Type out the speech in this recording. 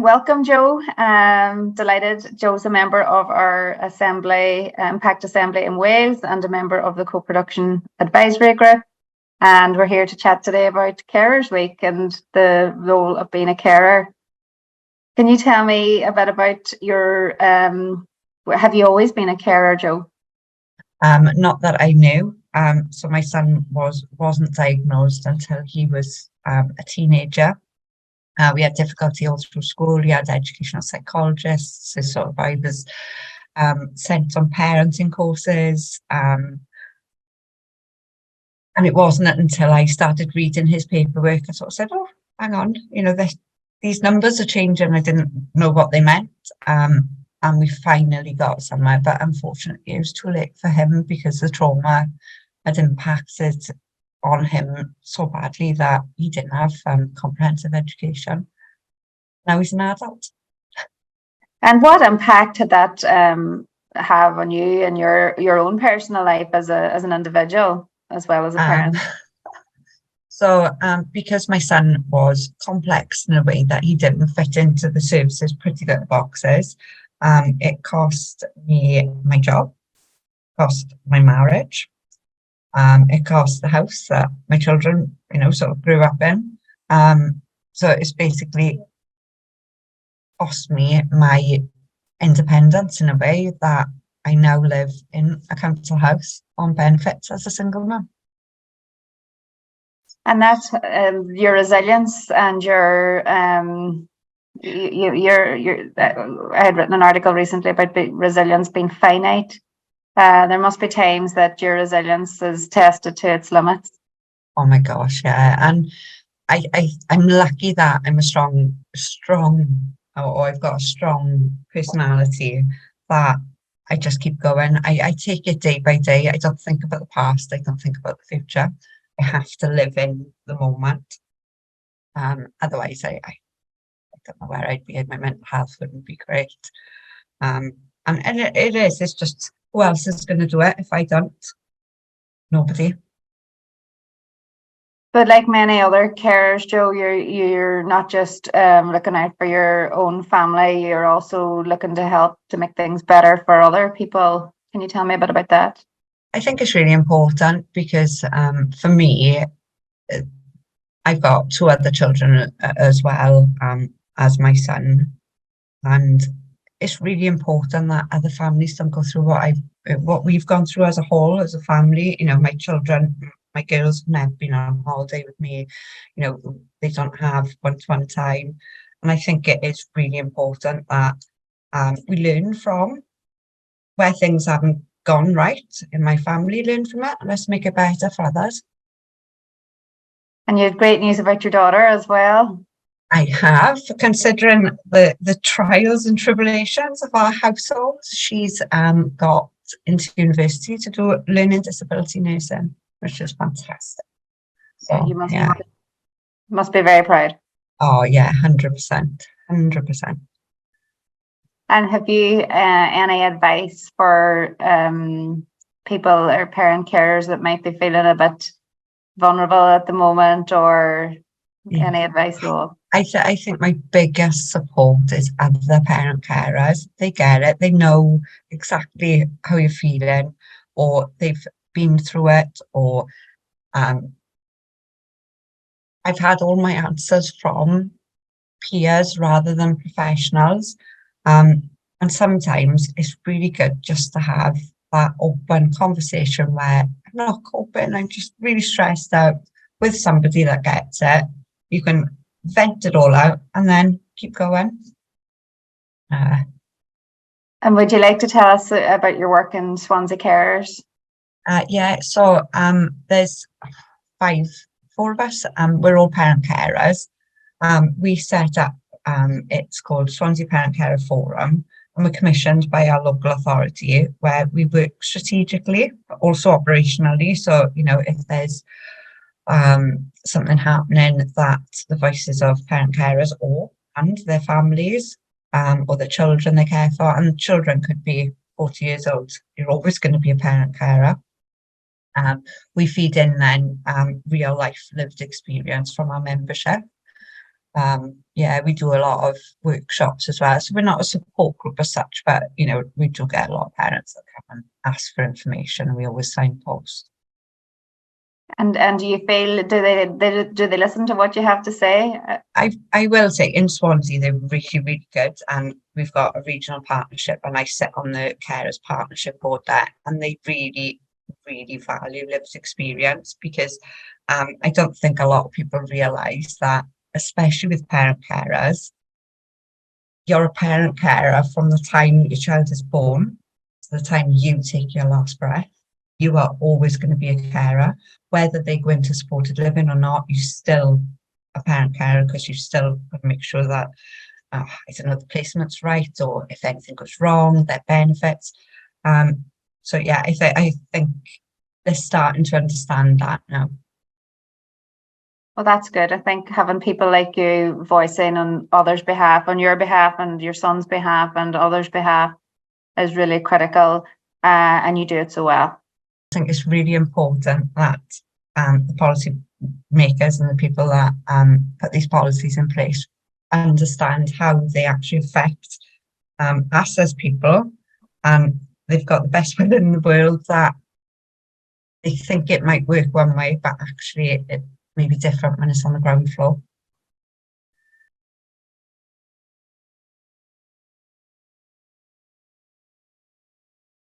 welcome, Joe. Delighted. Joe's a member of our Assembly, Impact Assembly in Wales, and a member of the Co-Production Advisory Group. And we're here to chat today about Carers Week and the role of being a carer. Can you tell me a bit about your, have you always been a carer, Joe? Not that I knew. So my son wasn't diagnosed until he was a teenager. We had difficulty all through school. We had educational psychologists, his sort of I was sent on parenting courses. And it wasn't until I started reading his paperwork, I sort of said, oh, hang on, these numbers are changing. I didn't know what they meant. And we finally got somewhere, but unfortunately it was too late for him because the trauma had impacted on him so badly that he didn't have comprehensive education. Now he's an adult. And what impact did that have on you and your own personal life as an individual as well as a parent? Because my son was complex in a way that he didn't fit into the services pretty little boxes, it cost me my job, cost my marriage. It cost the house that my children, sort of grew up in. So it's basically cost me my independence in a way that I now live in a council house on benefits as a single mum. And that's your resilience and your I had written an article recently about resilience being finite. There must be times that your resilience is tested to its limits. Oh my gosh, yeah. And I'm lucky that I'm I've got a strong personality that I just keep going. I take it day by day. I don't think about the past. I don't think about the future. I have to live in the moment. Otherwise, I don't know where I'd be. My mental health wouldn't be great. And it's just, who else is going to do it if I don't? Nobody. But like many other carers, Joe, you're not just looking out for your own family, you're also looking to help to make things better for other people. Can you tell me a bit about that? I think it's really important because for me, I've got 2 other children as well as my son. And it's really important that other families don't go through what we've gone through as a whole, as a family. My children, my girls have never been on holiday with me. They don't have one-to-one time. And I think it is really important that we learn from where things haven't gone right in my family, learn from it, and let's make it better for others. And you have great news about your daughter as well. I have, considering the trials and tribulations of our household. She's got into university to do learning disability nursing, which is fantastic. So you must be very proud. Oh yeah, 100%. And have you any advice for people or parent carers that might be feeling a bit vulnerable at the moment, or any advice at all? I think my biggest support is other parent carers. They get it. They know exactly how you're feeling, or they've been through it, or I've had all my answers from peers rather than professionals. And sometimes it's really good just to have that open conversation where I'm not coping, I'm just really stressed out, with somebody that gets it. You can vent it all out and then keep going. And would you like to tell us about your work in Swansea Carers? Yeah, so there's 4 of us. We're all parent carers. We set up, it's called Swansea Parent Carer Forum, and we're commissioned by our local authority, where we work strategically, but also operationally. So, if there's something happening, that the voices of parent carers and their families, or the children they care for, and children could be 40 years old, you're always going to be a parent carer. We feed in then real life lived experience from our membership. Yeah, we do a lot of workshops as well. So we're not a support group as such, but you know, we do get a lot of parents that come and ask for information, and we always signpost. And do you feel, do they listen to what you have to say? I will say in Swansea they're really, really good, and we've got a regional partnership, and I sit on the carers partnership board there, and they really, really value lived experience, because I don't think a lot of people realise that, especially with parent carers, you're a parent carer from the time your child is born to the time you take your last breath. You are always going to be a carer, whether they go into supported living or not. You still a parent carer, because you still got to make sure that I don't know, the placement's right, or if anything goes wrong, their benefits. So yeah, I think they're starting to understand that now. Well, that's good. I think having people like you voicing on others' behalf, on your behalf and your son's behalf and others' behalf, is really critical, and you do it so well. I think it's really important that the policy makers and the people that put these policies in place understand how they actually affect us as people, and they've got the best will in the world that they think it might work one way, but actually it may be different when it's on the ground floor.